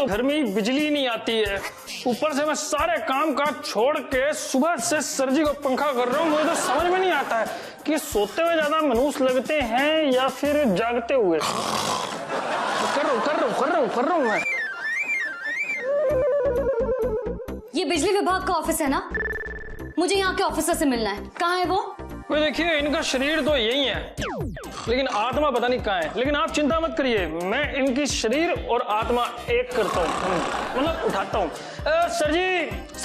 तो घर में बिजली नहीं आती है, ऊपर से मैं सारे काम काज छोड़ के सुबह से सर जी को पंखा कर रहा हूँ। मुझे तो समझ में नहीं आता है कि सोते हुए ज्यादा मनुष्य लगते हैं या फिर जागते हुए। कर रहा हूँ मैं। ये बिजली विभाग का ऑफिस है ना? मुझे यहाँ के ऑफिसर से मिलना है। कहाँ है वो? देखिए, इनका शरीर तो यही है लेकिन आत्मा पता नहीं कहाँ है। लेकिन आप चिंता मत करिए, मैं इनकी शरीर और आत्मा एक करता हूँ, मतलब उठाता हूँ। सर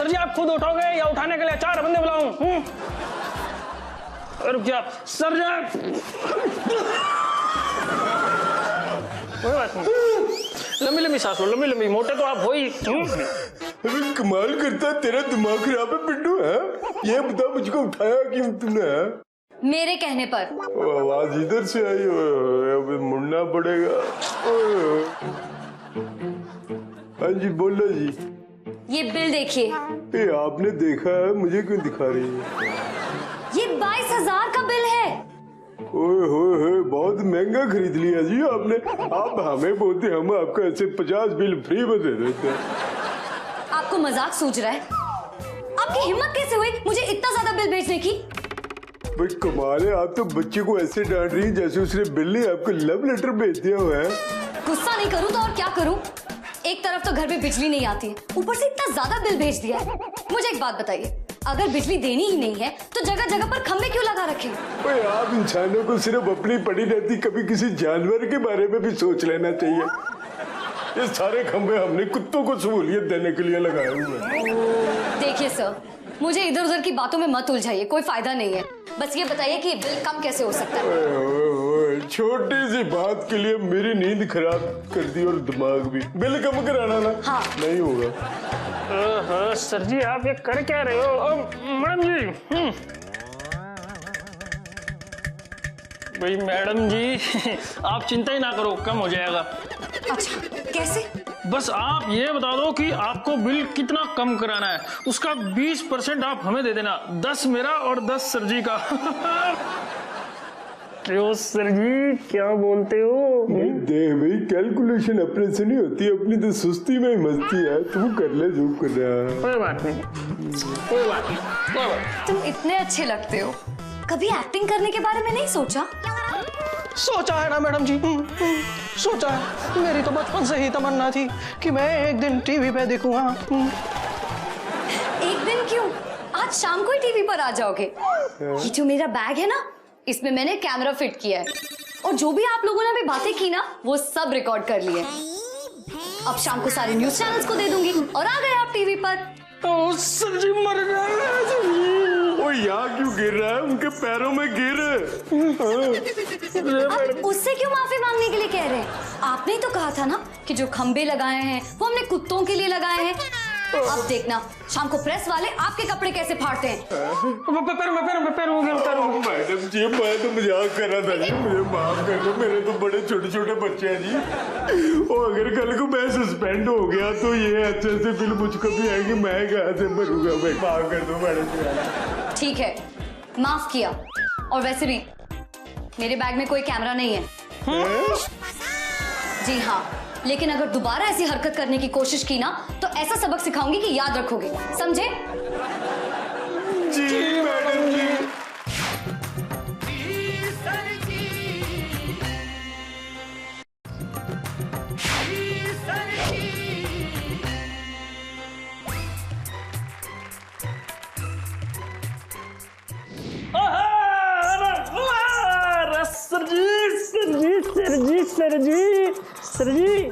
जी आप खुद उठाओगे या उठाने के लिए 4 बंदे बुलाऊं? रुक जा सर जी, कोई बात नहीं, लंबी सांस लो, लंबी। मोटे तो आप हो ही। अबे कमाल करता, तेरा दिमाग खराब है पिंटू है? ये बता मुझको उठाया क्यों तूने? मेरे कहने पर। आवाज इधर से आई, अबे मुड़ना पड़ेगा। हाँ जी बोलो जी। ये बिल देखिए। ये आपने देखा है, मुझे क्यों दिखा रही है? ये 22,000 का बिल है। ओए बहुत महंगा खरीद लिया जी आपने। आप हमें बोलते, हम आपको ऐसे 50 बिल फ्री में दे देते हैं। आपको मजाक सूझ रहा है? आपकी हिम्मत कैसे हुई मुझे इतना ज्यादा बिल भेजने की? भाई कमाल है, आप तो बच्चे को ऐसे डांट रही जैसे उसने बिल ने आपको लव लेटर भेज दिया हुआ है। गुस्सा नहीं करूं तो और क्या करूं? एक तरफ तो घर में बिजली नहीं आती है, ऊपर से इतना ज्यादा बिल भेज दिया है। मुझे एक बात बताइए, अगर बिजली देनी ही नहीं है तो जगह जगह पर खंभे क्यों लगा रखे? भाई आप इंसानों को सिर्फ अपनी पड़ी रहती, कभी किसी जानवर के बारे में भी सोच लेना चाहिए। ये सारे खंभे हमने कुत्तों को सहूलियत देने के लिए लगाए हुए हैं। देखिए सर, मुझे इधर उधर की बातों में मत उलझाइए, कोई फायदा नहीं है। बस ये बताइए कि बिल कम कैसे हो सकता है? छोटी सी बात के लिए मेरी नींद खराब कर दी और दिमाग भी। बिल कम कराना ना? हाँ। नहीं होगा। सर जी आप ये कर क्या रहे हो? मैडम जी, भाई मैडम जी आप चिंता ही ना करो, कम हो जाएगा। अच्छा कैसे? बस आप ये बता दो कि आपको बिल कितना कम कराना है, उसका 20% आप हमें दे देना। 10 मेरा और 10 सर जी का। क्यों सर जी क्या बोलते हो? देख भाई, कैलकुलेशन अपने से नहीं होती, अपनी तो सुस्ती में ही मस्ती है। तू कर ले जो कर रहा। कोई बात नहीं। तुम इतने अच्छे लगते हो, कभी एक्टिंग करने के बारे में नहीं सोचा? सोचा है ना मैडम जी, सोचा है। मेरी तो बचपन से ही तमन्ना थी कि मैं एक दिन टीवी पे देखूंगा। एक दिन क्यों, आज शाम को ही टीवी पर आ जाओगे। ये जो मेरा बैग है ना, इसमें मैंने कैमरा फिट किया है और जो भी आप लोगों ने अभी बातें की ना, वो सब रिकॉर्ड कर लिए। अब शाम को सारे न्यूज चैनल्स को दे दूंगी और आ गए आप टीवी पर। तो सर जी मर गए। वो यहाँ क्यों गिर रहा है? उनके पैरों में गिर। आप उससे क्यों माफी मांगने के लिए कह रहे हैं? आपने ही तो कहा था ना कि जो खंबे लगाए हैं वो हमने कुत्तों के लिए लगाए हैं। अब देखना शाम को प्रेस वाले आपके कपड़े कैसे फाड़ते हैं। मैडम जी मैं तो मजाक कर रहा था जी, मुझे माफ कर दो। मेरे तो बड़े छोटे छोटे बच्चे हैं जी, और अगर कल को मैं सस्पेंड हो गया तो ये अच्छे से बिल मुझको भी आएंगे, मैं कहाँ से भरूंगा? भाई माफ कर दो मैडम जी। ठीक है, माफ किया। और वैसे भी मेरे बैग में कोई कैमरा नहीं है। जी हाँ, लेकिन अगर दोबारा ऐसी हरकत करने की कोशिश की ना तो ऐसा सबक सिखाऊंगी कि याद रखोगे, समझे? जी मैडम जी। सर जी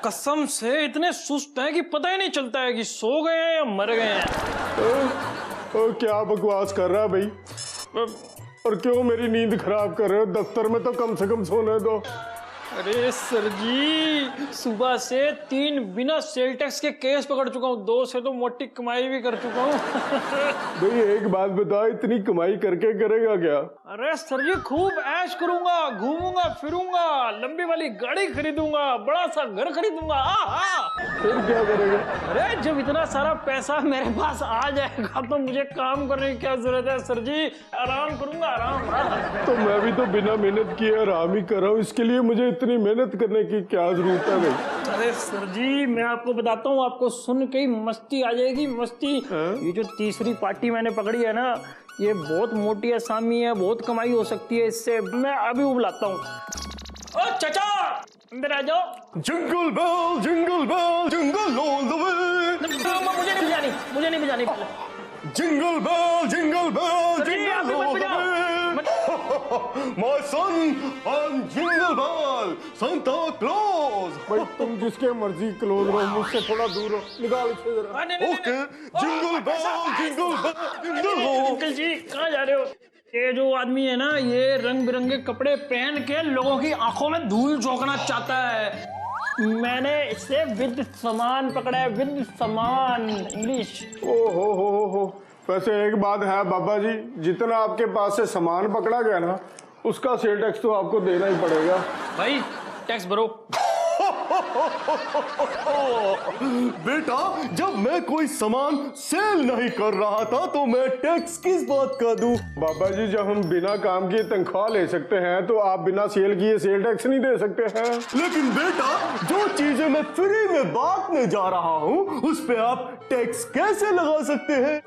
कसम से इतने सुस्त हैं कि पता ही नहीं चलता है कि सो गए हैं या मर गए हैं। क्या बकवास कर रहा है भाई? और क्यों मेरी नींद खराब कर रहे हो? दफ्तर में तो कम से कम सोने दो। अरे सर जी सुबह से 3 बिना सेल टैक्स के केस पकड़ चुका हूँ, 2 से तो मोटी कमाई भी कर चुका हूँ। भाई एक बात बताओ, इतनी कमाई करके करेगा क्या? अरे सर जी खूब ऐश करूंगा, घूमूंगा फिरूंगा, लंबी वाली गाड़ी खरीदूंगा, बड़ा सा घर खरीदूंगा। फिर क्या करेगा? अरे जब इतना सारा पैसा मेरे पास आ जाएगा तो मुझे काम करने की क्या जरूरत है सर जी? आराम करूंगा, आराम। तो मैं भी तो बिना मेहनत किए आराम ही कर रहा हूँ, इसके लिए मुझे इतनी मेहनत करने की क्या जरूरत है भाई? अरे सर जी मैं आपको बताता हूँ, आपको सुन के ही मस्ती आ जाएगी, मस्ती। ये जो तीसरी पार्टी मैंने पकड़ी है ना, ये बहुत मोटी असामी है, बहुत कमाई हो सकती है इससे। मैं अभी वो बुलाता हूँ। ओ चाचा अंदर आ जाओ। Jingle bell jingle all the way. मुझे नहीं बजानी jingle bell jingle all the way. My son and Jingle Bell, Santa Claus। भाई तुम जिसके मर्जी क्लोज रहो, मुझसे थोड़ा दूर हो। निकाल इसे जरा। ओके जिंगल बेल अंकल जी कहाँ जा रहे हो? ये जो आदमी है ना, ये रंग बिरंगे कपड़े पहन के लोगों की आंखों में धूल झोंकना चाहता है। मैंने इसे विद सामान पकड़ा है, विद सामान। इंग्लिश। ओ हो। वैसे एक बात है बाबा जी, जितना आपके पास से सामान पकड़ा गया ना, उसका सेल टैक्स तो आपको देना ही पड़ेगा। भाई टैक्स भरो। बेटा जब मैं कोई सामान सेल नहीं कर रहा था तो मैं टैक्स किस बात का दूं? बाबा जी जब हम बिना काम किए तनख्वाह ले सकते हैं तो आप बिना सेल किए सेल टैक्स नहीं दे सकते हैं। लेकिन बेटा जो चीजें मैं फ्री में बांटने जा रहा हूँ उस पे आप टैक्स कैसे लगा सकते हैं?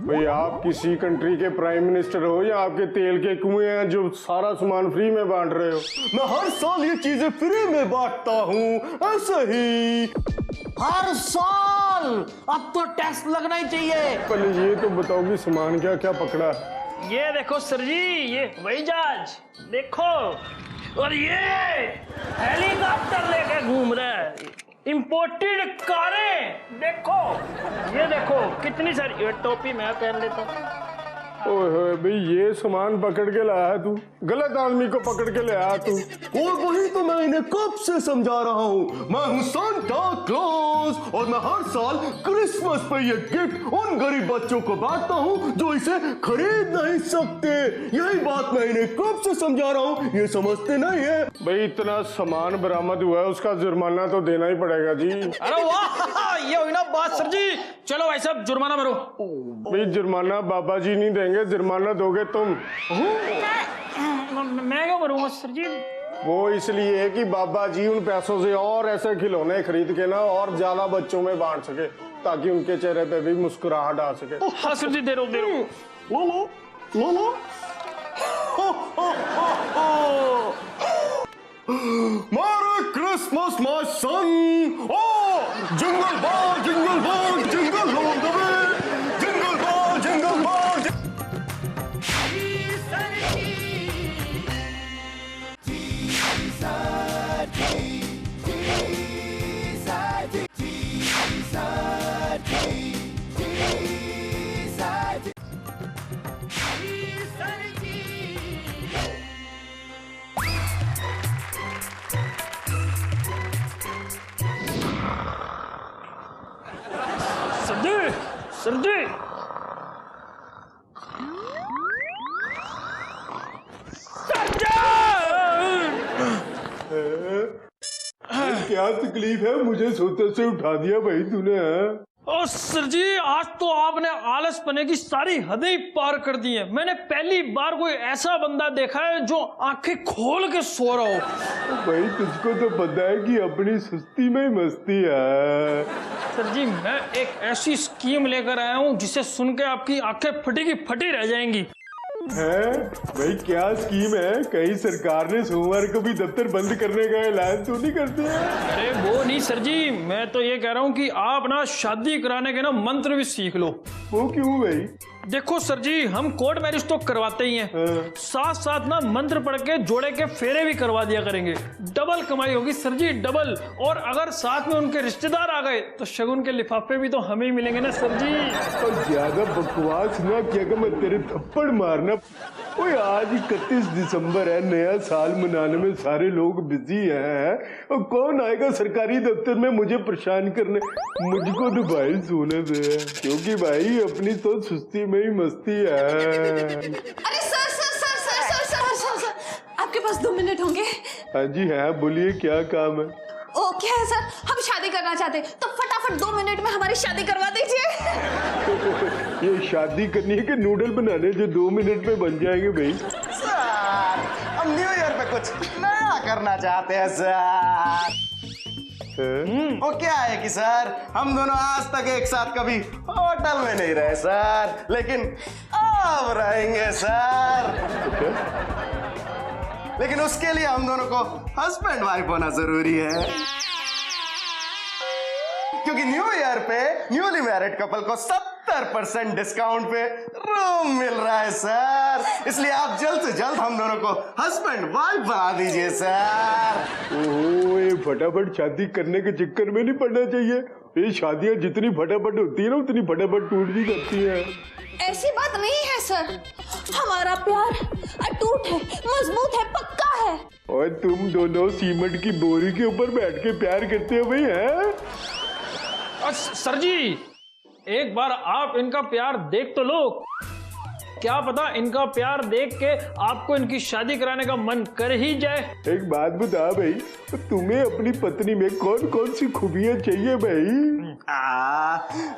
भाई आप किसी कंट्री के प्राइम मिनिस्टर हो या आपके तेल के कुएं हैं जो सारा सामान फ्री में बांट रहे हो? मैं हर साल ये चीजें फ्री में बांटता हूँ, ऐसे ही। हर साल अब तो टैक्स लगना ही चाहिए। पहले ये तो बताओ कि सामान क्या क्या पकड़ा? ये देखो सर जी, ये हवाई जहाज देखो, और ये हेलीकॉप्टर लेके घूम रहा है, इंपोर्टेड कारें देखो, ये देखो कितनी सारी। ये टोपी मैं पहन लेता हूँ। ओए भाई ये सामान पकड़ के लाया है तू, गलत आदमी को पकड़ के लाया तू। और वही तो मैं इन्हें कब से समझा रहा हूँ, मैं हूँ सांता क्लॉज और मैं हर साल क्रिसमस पे ये गिफ्ट उन गरीब बच्चों को बांटता हूँ जो इसे खरीद नहीं सकते। यही बात मैं इन्हें कब से समझा रहा हूँ, ये समझते नहीं है। भाई इतना सामान बरामद हुआ है, उसका जुर्माना तो देना ही पड़ेगा जी। अरे वाह, ये हुई ना बात सर जी। चलो भाई साहब जुर्माना भरो। भाई जुर्माना बाबा जी नहीं देंगे, जुर्माना दोगे तुम। मैं क्यों भरूंगा सर जी? वो इसलिए कि बाबा जी उन पैसों से और ऐसे खिलौने खरीद के ना और ज्यादा बच्चों में बांट सके, ताकि उनके चेहरे पे भी मुस्कुराहट आ सके। हाँ सर जी, दे रहा हूँ। लो। Merry Christmas, my son! Oh, jingle ball, jingle all the way! Jingle ball, jingle ball! Sir ji क्या तकलीफ है? मुझे सोते से उठा दिया भाई तूने। ओ सर जी, आज तो आपने आलस पने की सारी हदें ही पार कर दी है। मैंने पहली बार कोई ऐसा बंदा देखा है जो आंखें खोल के सो रहा हो। भाई तुझको तो पता है कि अपनी सुस्ती में ही मस्ती है। सर जी मैं एक ऐसी स्कीम लेकर आया हूँ जिसे सुन के आपकी आंखें फटी की फटी रह जाएंगी। है भाई क्या स्कीम है? कहीं सरकार ने सोमवार को भी दफ्तर बंद करने का ऐलान तो नहीं करते हैं? अरे वो नहीं सर जी, मैं तो ये कह रहा हूँ कि आप ना शादी कराने के ना मंत्र भी सीख लो। वो क्यों भाई? देखो सर जी, हम कोर्ट मैरिज तो करवाते ही हैं, साथ साथ ना मंत्र पढ़ के जोड़े के फेरे भी करवा दिया करेंगे। डबल कमाई होगी सर जी, डबल। और अगर साथ में उनके रिश्तेदार आ गए तो शगुन के लिफाफे भी तो हमें ही मिलेंगे ना सर जी। और ज्यादा बकवास ना क्या, मैं तेरे थप्पड़ मारना। ओए आज 31 दिसंबर है, नया साल मनाने में सारे लोग बिजी हैं, और कौन आएगा सरकारी दफ्तर में मुझे परेशान करने? मुझको तो भाई सोने दे, क्योंकि भाई अपनी तो सुस्ती में ही मस्ती है। अरे sir sir sir sir sir sir sir sir, आपके पास 2 मिनट होंगे? हाँ जी है, बोलिए क्या काम है? ओ क्या है सर, हम शादी करना चाहते हैं तो फटाफट 2 मिनट में हमारी शादी करवा दीजिए। ये शादी करनी है कि नूडल बनाने जो 2 मिनट में बन जाएंगे भाई? सर अब न्यू ईयर पे कुछ नया करना चाहते हैं सर। वो क्या है कि सर हम दोनों आज तक एक साथ कभी होटल में नहीं रहे सर, लेकिन अब रहेंगे सर। लेकिन उसके लिए हम दोनों को हस्बैंड वाइफ होना जरूरी है, क्योंकि न्यू ईयर पे न्यूली मैरिड कपल को 70% डिस्काउंट पे रूम मिल रहा है सर। इसलिए आप जल्द से जल्द हम दोनों को हस्बैंड वाइफ बना दीजिए सर। ओहो, ये फटाफट शादी करने के चक्कर में नहीं पड़ना चाहिए। ये शादियां जितनी फटाफट होती है ना उतनी फटाफट टूट भी जाती है। ऐसी बात नहीं है सर, हमारा प्यार अटूट है, मजबूत है, पक्का है। और तुम दोनों सीमेंट की बोरी के ऊपर बैठ के प्यार करते हो भाई, हैं? सर जी, एक बार आप इनका प्यार देख तो लो, क्या पता इनका प्यार देख के आपको इनकी शादी कराने का मन कर ही जाए। एक बात बता भाई, तुम्हें अपनी पत्नी में कौन कौन सी खूबियां चाहिए भाई?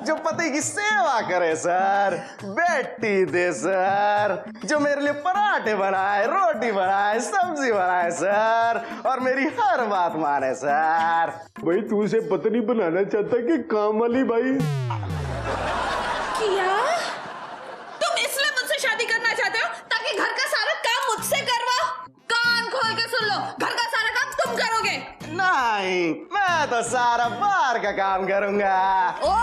जो पति की सेवा करे सर, बेटी दे सर, जो मेरे लिए पराठे बनाए, रोटी बनाए, सब्जी बनाए सर, और मेरी हर बात माने सर। भाई तू उसे पत्नी बनाना चाहता कि काम वाली भाई? क्या तुम इसलिए मुझसे शादी करना चाहते हो ताकि घर का सारा काम मुझसे करवाओ? कान खोल के सुन लो, घर का सारा काम तुम करोगे। नहीं, मैं तो सारा बाहर का काम करूंगा। ओ,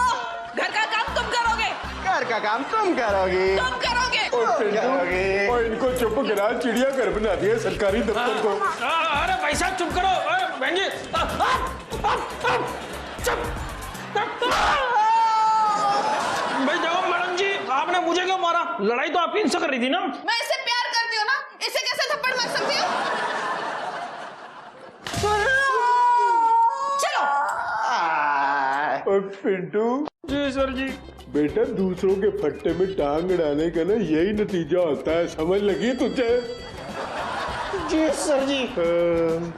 घर का काम तुम करोगे, घर का काम तुम करोगी। तुम करोगे। करोगी। और इनको चुप करा, चिड़ियाघर बना दिया सरकारी दफ्तर को। अरे भाई साहब चुप करो, बहन जी चुप। भाई जवाब मैडम जी, आपने मुझे क्यों मारा? लड़ाई तो आप इनसे कर रही थी ना। मैं इससे प्यार करती हूँ ना, इसे कैसे थप्पड़ मार सकती हूँ? चलो। और पिंटू जी सर जी। बेटा, दूसरों के फट्टे में टांग अड़ाने का ना यही नतीजा होता है, समझ लगी तुझे? जी सर जी। हाँ।